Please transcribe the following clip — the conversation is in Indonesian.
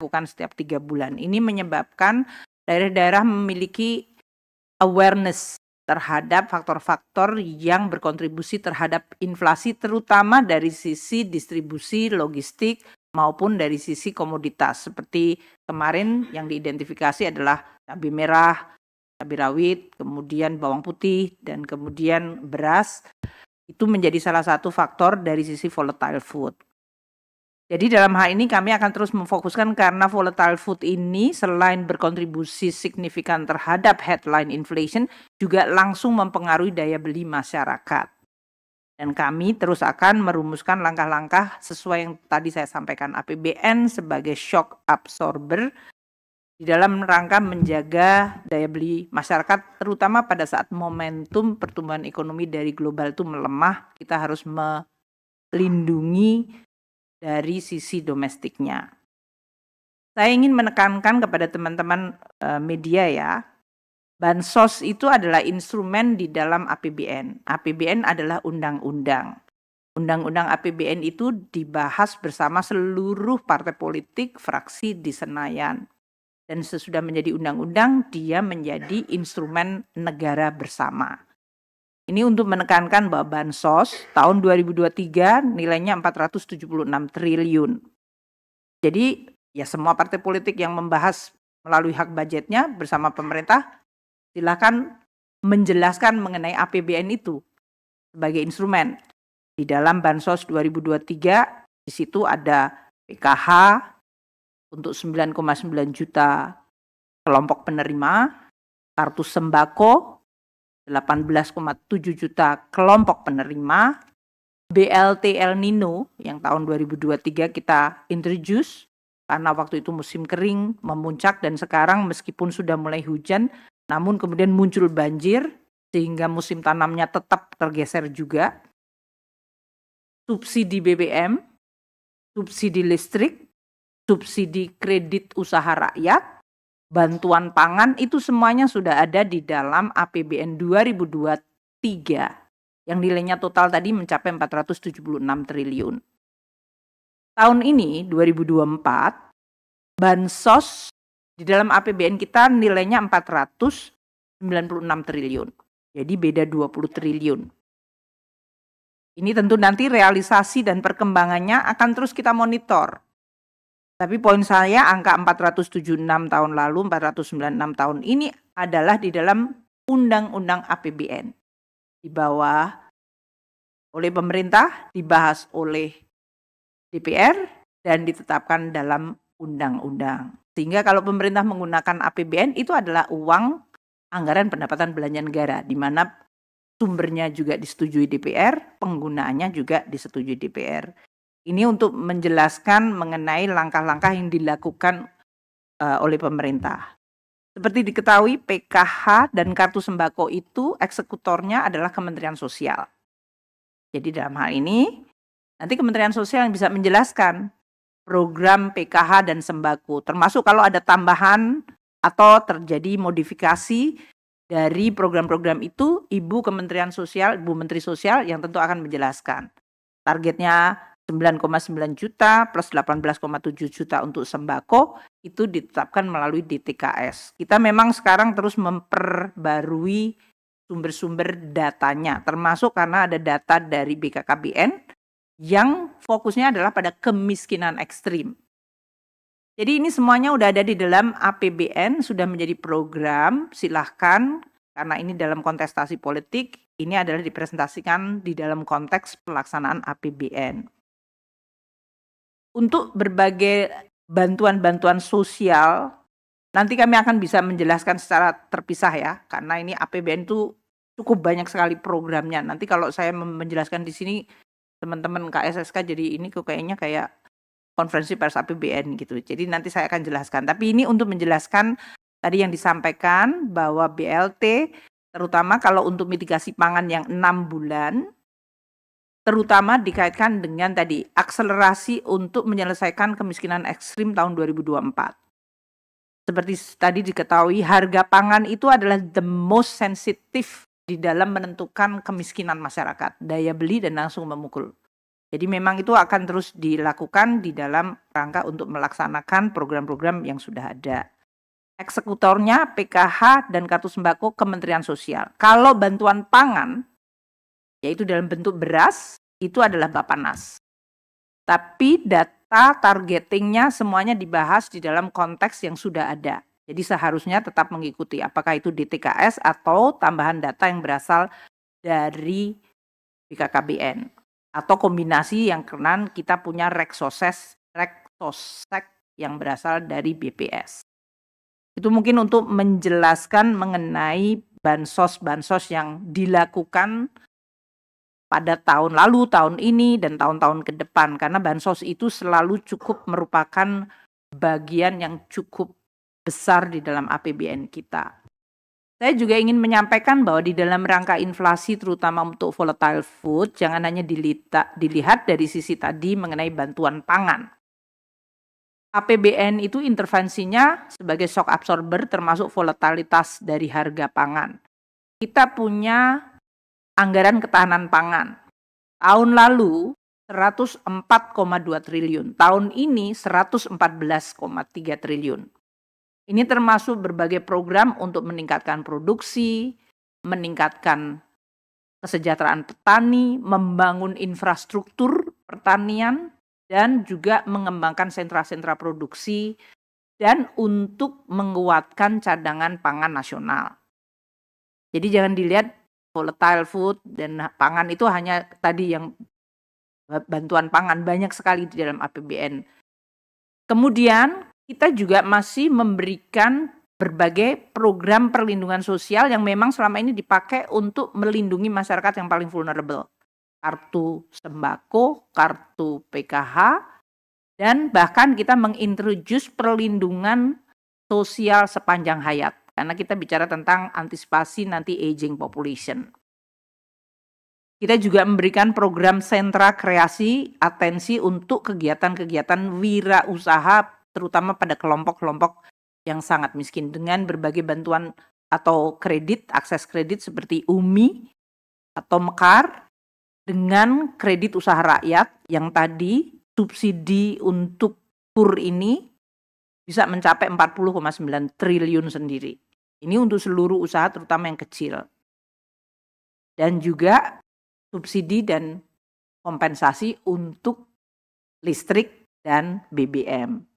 dilakukan setiap 3 bulan. Ini menyebabkan daerah-daerah memiliki awareness terhadap faktor-faktor yang berkontribusi terhadap inflasi, terutama dari sisi distribusi logistik maupun dari sisi komoditas. Seperti kemarin yang diidentifikasi adalah cabai merah, cabai rawit, kemudian bawang putih, dan kemudian beras. Itu menjadi salah satu faktor dari sisi volatile food. Jadi dalam hal ini kami akan terus memfokuskan karena volatile food ini selain berkontribusi signifikan terhadap headline inflation, juga langsung mempengaruhi daya beli masyarakat. Dan kami terus akan merumuskan langkah-langkah sesuai yang tadi saya sampaikan, APBN sebagai shock absorber di dalam rangka menjaga daya beli masyarakat, terutama pada saat momentum pertumbuhan ekonomi dari global itu melemah, kita harus melindungi dari sisi domestiknya. Saya ingin menekankan kepada teman-teman media ya, bansos itu adalah instrumen di dalam APBN. APBN adalah undang-undang. Undang-undang APBN itu dibahas bersama seluruh partai politik, fraksi di Senayan. Dan sesudah menjadi undang-undang, dia menjadi instrumen negara bersama. Ini untuk menekankan bahwa bansos tahun 2023 nilainya 476 triliun. Jadi ya semua partai politik yang membahas melalui hak budgetnya bersama pemerintah, silakan menjelaskan mengenai APBN itu sebagai instrumen. Di dalam bansos 2023, di situ ada PKH untuk 9,9 juta kelompok penerima, kartu sembako 18,7 juta kelompok penerima, BLT El Nino yang tahun 2023 kita introduce karena waktu itu musim kering memuncak dan sekarang meskipun sudah mulai hujan namun kemudian muncul banjir sehingga musim tanamnya tetap tergeser juga. Subsidi BBM, subsidi listrik, subsidi kredit usaha rakyat, bantuan pangan itu semuanya sudah ada di dalam APBN 2023 yang nilainya total tadi mencapai 476 triliun. Tahun ini 2024 bansos di dalam APBN kita nilainya 496 triliun. Jadi beda 20 triliun. Ini tentu nanti realisasi dan perkembangannya akan terus kita monitor. Tapi poin saya angka 476 tahun lalu, 496 tahun ini adalah di dalam Undang-Undang APBN. Di bawah oleh pemerintah, dibahas oleh DPR, dan ditetapkan dalam undang-undang. Sehingga kalau pemerintah menggunakan APBN itu adalah uang anggaran pendapatan belanja negara, di mana sumbernya juga disetujui DPR, penggunaannya juga disetujui DPR. Ini untuk menjelaskan mengenai langkah-langkah yang dilakukan oleh pemerintah. Seperti diketahui PKH dan kartu sembako itu eksekutornya adalah Kementerian Sosial. Jadi dalam hal ini nanti Kementerian Sosial yang bisa menjelaskan program PKH dan sembako, termasuk kalau ada tambahan atau terjadi modifikasi dari program-program itu, Ibu Kementerian Sosial, Ibu Menteri Sosial yang tentu akan menjelaskan. Targetnya 9,9 juta plus 18,7 juta untuk sembako itu ditetapkan melalui DTKS. Kita memang sekarang terus memperbarui sumber-sumber datanya, termasuk karena ada data dari BKKBN yang fokusnya adalah pada kemiskinan ekstrim. Jadi ini semuanya udah ada di dalam APBN, sudah menjadi program, silahkan, karena ini dalam kontestasi politik, ini adalah dipresentasikan di dalam konteks pelaksanaan APBN. Untuk berbagai bantuan-bantuan sosial, nanti kami akan bisa menjelaskan secara terpisah ya, karena ini APBN itu cukup banyak sekali programnya. Nanti kalau saya menjelaskan di sini, teman-teman KSSK jadi ini kayaknya kayak konferensi pers APBN gitu. Jadi nanti saya akan jelaskan. Tapi ini untuk menjelaskan tadi yang disampaikan bahwa BLT, terutama kalau untuk mitigasi pangan yang 6 bulan, terutama dikaitkan dengan tadi akselerasi untuk menyelesaikan kemiskinan ekstrim tahun 2024. Seperti tadi diketahui, harga pangan itu adalah the most sensitive di dalam menentukan kemiskinan masyarakat, daya beli dan langsung memukul. Jadi memang itu akan terus dilakukan di dalam rangka untuk melaksanakan program-program yang sudah ada. Eksekutornya PKH dan Kartu Sembako Kementerian Sosial. Kalau bantuan pangan, yaitu dalam bentuk beras, itu adalah Bappenas. Tapi data targetingnya semuanya dibahas di dalam konteks yang sudah ada. Jadi seharusnya tetap mengikuti apakah itu DTKS atau tambahan data yang berasal dari BKKBN. Atau kombinasi yang kenan kita punya Reksosek yang berasal dari BPS. Itu mungkin untuk menjelaskan mengenai bansos-bansos yang dilakukan pada tahun lalu, tahun ini, dan tahun-tahun ke depan. Karena bansos itu selalu cukup merupakan bagian yang cukup besar di dalam APBN kita. Saya juga ingin menyampaikan bahwa di dalam rangka inflasi terutama untuk volatile food, jangan hanya dilihat dari sisi tadi mengenai bantuan pangan. APBN itu intervensinya sebagai shock absorber termasuk volatilitas dari harga pangan. Kita punya anggaran ketahanan pangan. Tahun lalu 104,2 triliun, tahun ini 114,3 triliun. Ini termasuk berbagai program untuk meningkatkan produksi, meningkatkan kesejahteraan petani, membangun infrastruktur pertanian, dan juga mengembangkan sentra-sentra produksi, dan untuk menguatkan cadangan pangan nasional. Jadi jangan dilihat volatile food dan pangan itu hanya tadi yang bantuan pangan, banyak sekali di dalam APBN. Kemudian kita juga masih memberikan berbagai program perlindungan sosial yang memang selama ini dipakai untuk melindungi masyarakat yang paling vulnerable. Kartu sembako, kartu PKH, dan bahkan kita mengintroduce perlindungan sosial sepanjang hayat. Karena kita bicara tentang antisipasi nanti aging population. Kita juga memberikan program sentra kreasi atensi untuk kegiatan-kegiatan wirausaha terutama pada kelompok-kelompok yang sangat miskin dengan berbagai bantuan atau kredit, akses kredit seperti UMI atau Mekar dengan kredit usaha rakyat yang tadi subsidi untuk KUR ini bisa mencapai 40,9 triliun sendiri. Ini untuk seluruh usaha terutama yang kecil. Dan juga subsidi dan kompensasi untuk listrik dan BBM.